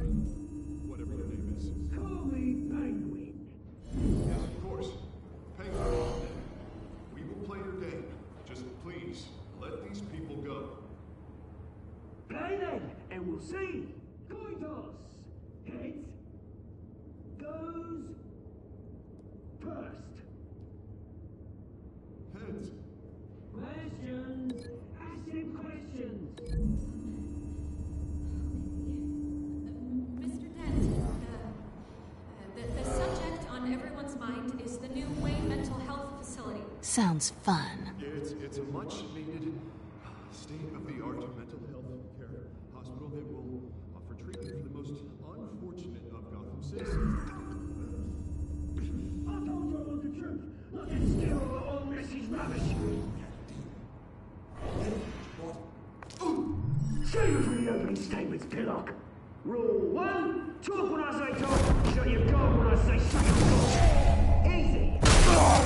Whatever your name is. Call me Penguin. see. Coitos. Heads goes first. Heads. Questions. Ask him questions. Mr. Dent, the subject on everyone's mind is the new Wayne Mental Health Facility. Sounds fun. It's a much-needed state-of-the-art mental health care hospital that will offer treatment for the most unfortunate of Gotham citizens. I told you I want the truth. Not that still all this is rubbish. Save it for the opening statements, Pillock. Rule 1, talk when I say talk, shut your door when I say shut your door. Easy. Rule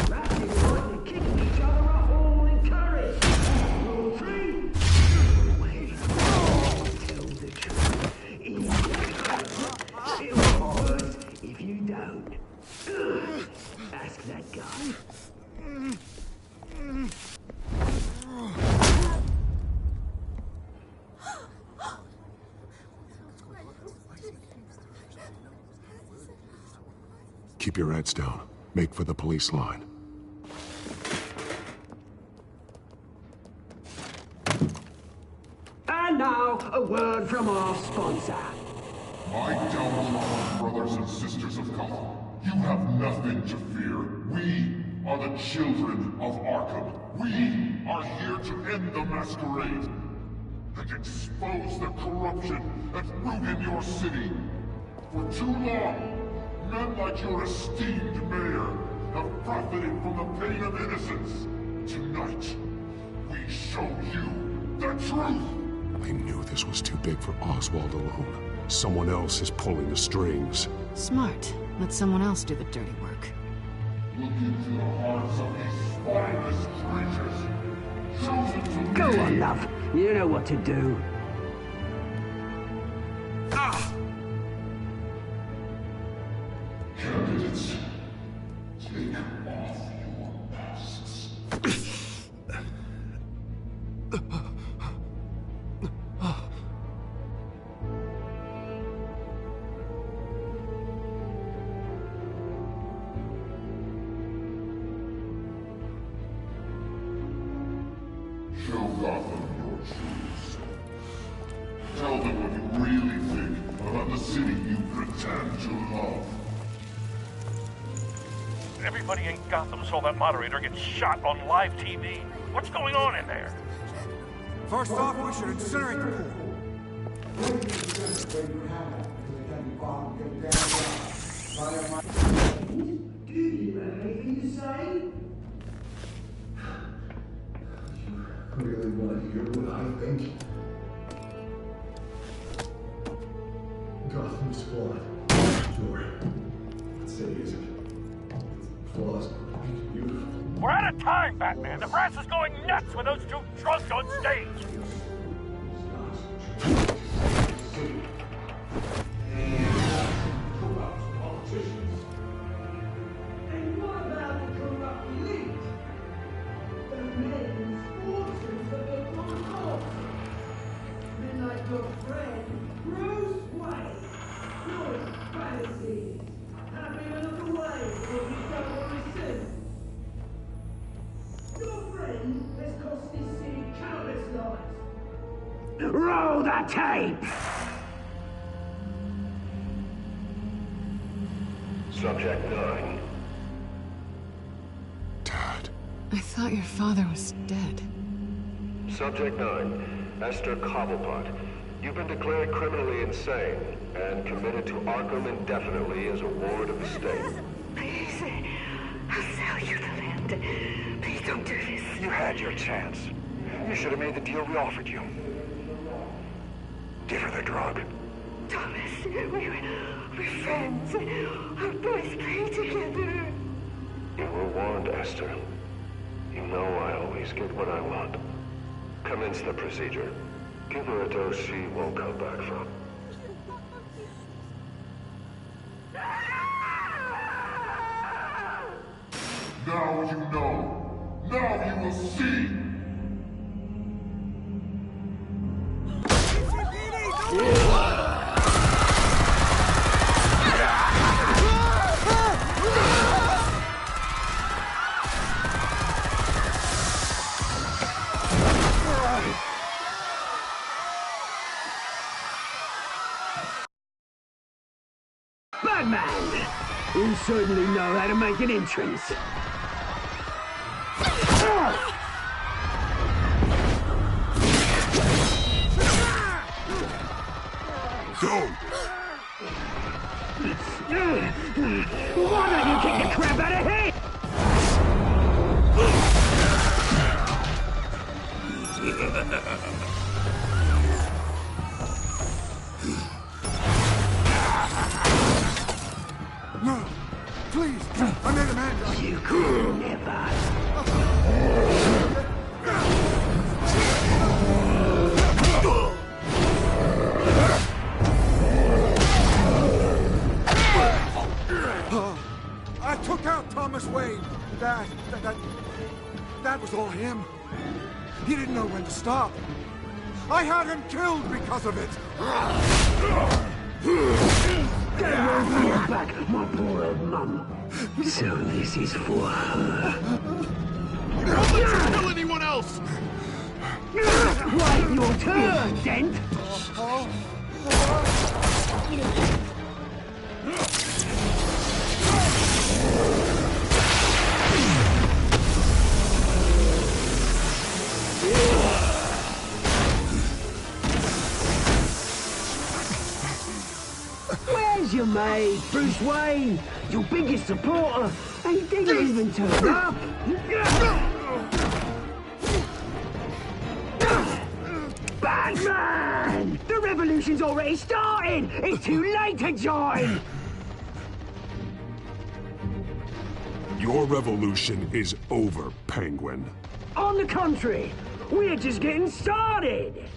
2, ratting right and kicking each other up all encouraged. Rule 3, always tell the truth. It'll get worse if you don't. Ask that guy. Keep your heads down. Make for the police line. And now, a word from our sponsor. My downtrodden brothers and sisters of Gotham, you have nothing to fear. We are the children of Arkham. We are here to end the masquerade and expose the corruption at root in your city. For too long, men like your esteemed mayor have profited from the pain of innocence. Tonight, we show you the truth. I knew this was too big for Oswald alone. Someone else is pulling the strings. Smart. Let someone else do the dirty work. Look into the hearts of these spineless creatures. Chosen to Go lead. on, love. You know what to do. Candidates, take off your masks. Show Gotham your truths. Tell them what you really think about the city you pretend to love. Everybody in Gotham saw that moderator get shot on live TV. What's going on in there? First off, we should incinerate the pool. Do you have anything to say? Really want to hear what I think? Gotham Squad. Sure. What city is it? It's flawless. Beautiful. We're out of time, Batman. The press is going nuts with those two drunks on stage. And what about the corrupt elite? The men's fortunes that they've gone off. Men like your friend, Bruce Wayne. Your fantasies. Happy to look away when you don't listen. Your friend has cost this city countless lives. Roll the tape! Subject 9. I thought your father was dead. Subject 9. Esther Cobblepot. You've been declared criminally insane and committed to Arkham indefinitely as a ward of the state. Please, I'll sell you the land. Please don't do this. You had your chance. You should have made the deal we offered you. Give her the drug. Thomas, we're friends. Our boys play together. You were warned, Esther. You know I always get what I want. Commence the procedure. Give her a dose she won't come back from. Now you know. Now you will see. certainly know how to make an entrance. Go! Why don't you kick the crap out of him? No! Please! I made a man! You could never. I took out Thomas Wayne. That was all him. He didn't know when to stop. I had him killed because of it. Get away from your back, my poor old mum. So this is for her. Don't let you kill anyone else! Wait your turn, Dent! Where's your mate, Bruce Wayne? Your biggest supporter, and he didn't even turn up. Batman! The revolution's already started! It's too late to join! Your revolution is over, Penguin. On the contrary, we're just getting started!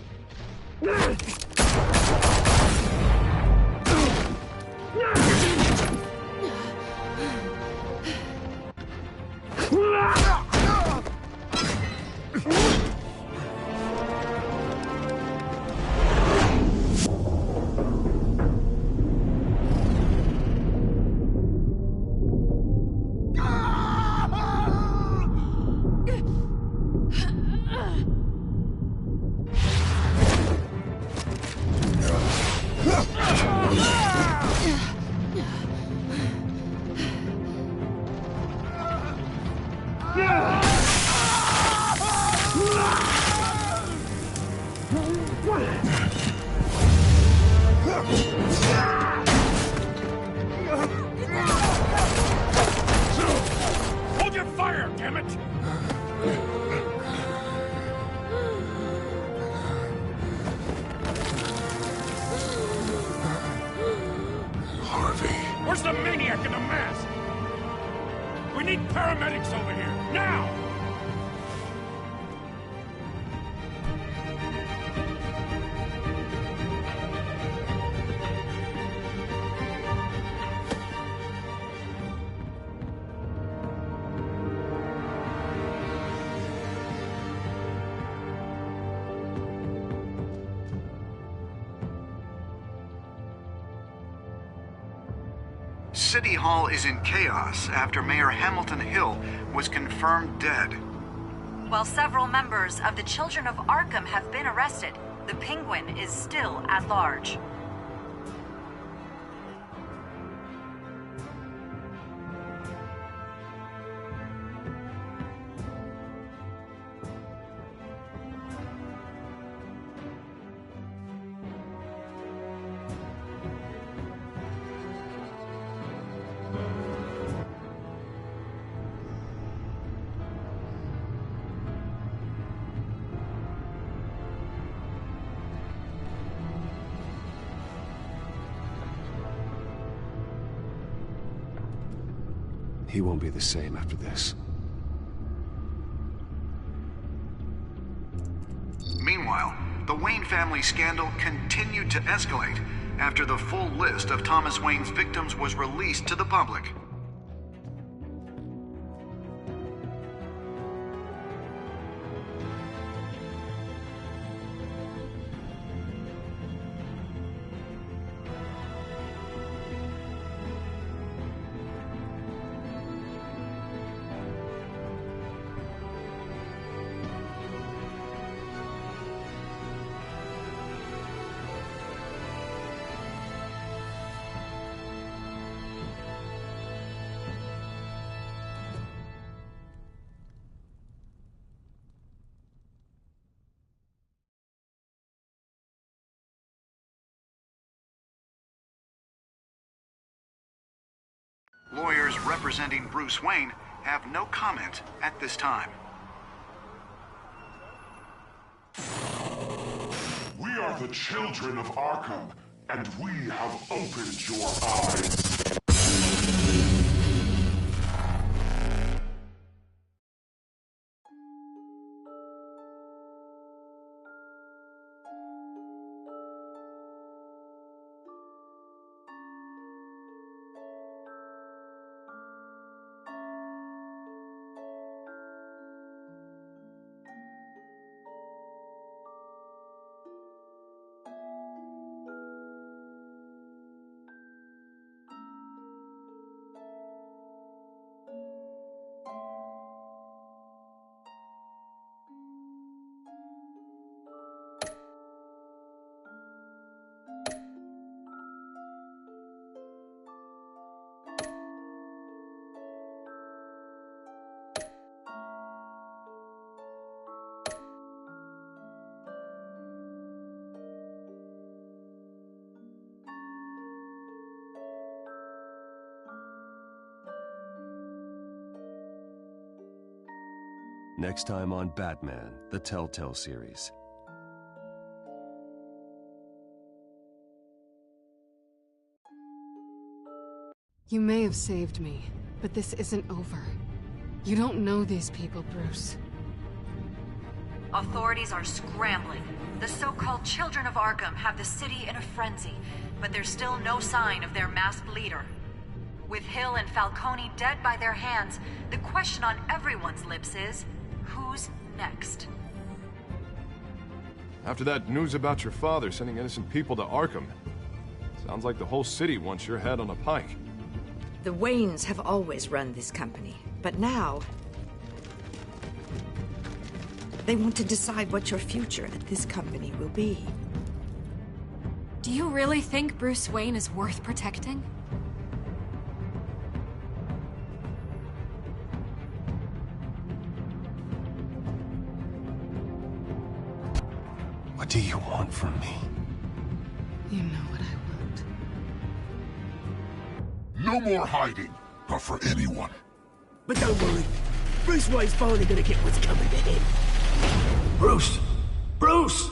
Hold your fire, damn it! Harvey. Where's the maniac in the mask? We need paramedics over here, now! City Hall is in chaos after Mayor Hamilton Hill was confirmed dead. While several members of the Children of Arkham have been arrested, the Penguin is still at large. He won't be the same after this. Meanwhile, the Wayne family scandal continued to escalate after the full list of Thomas Wayne's victims was released to the public. Lawyers representing Bruce Wayne have no comment at this time. We are the children of Arkham, and we have opened your eyes. Next time on Batman, the TellTale series. You may have saved me, but this isn't over. You don't know these people, Bruce. Authorities are scrambling. The so-called Children of Arkham have the city in a frenzy, but there's still no sign of their masked leader. With Hill and Falcone dead by their hands, the question on everyone's lips is, who's next? After that news about your father sending innocent people to Arkham, sounds like the whole city wants your head on a pike. The Waynes have always run this company, but now they want to decide what your future at this company will be. Do you really think Bruce Wayne is worth protecting? What do you want from me? You know what I want. No more hiding, not for anyone. But don't worry, Bruce Wayne's finally gonna get what's coming to him. Bruce! Bruce!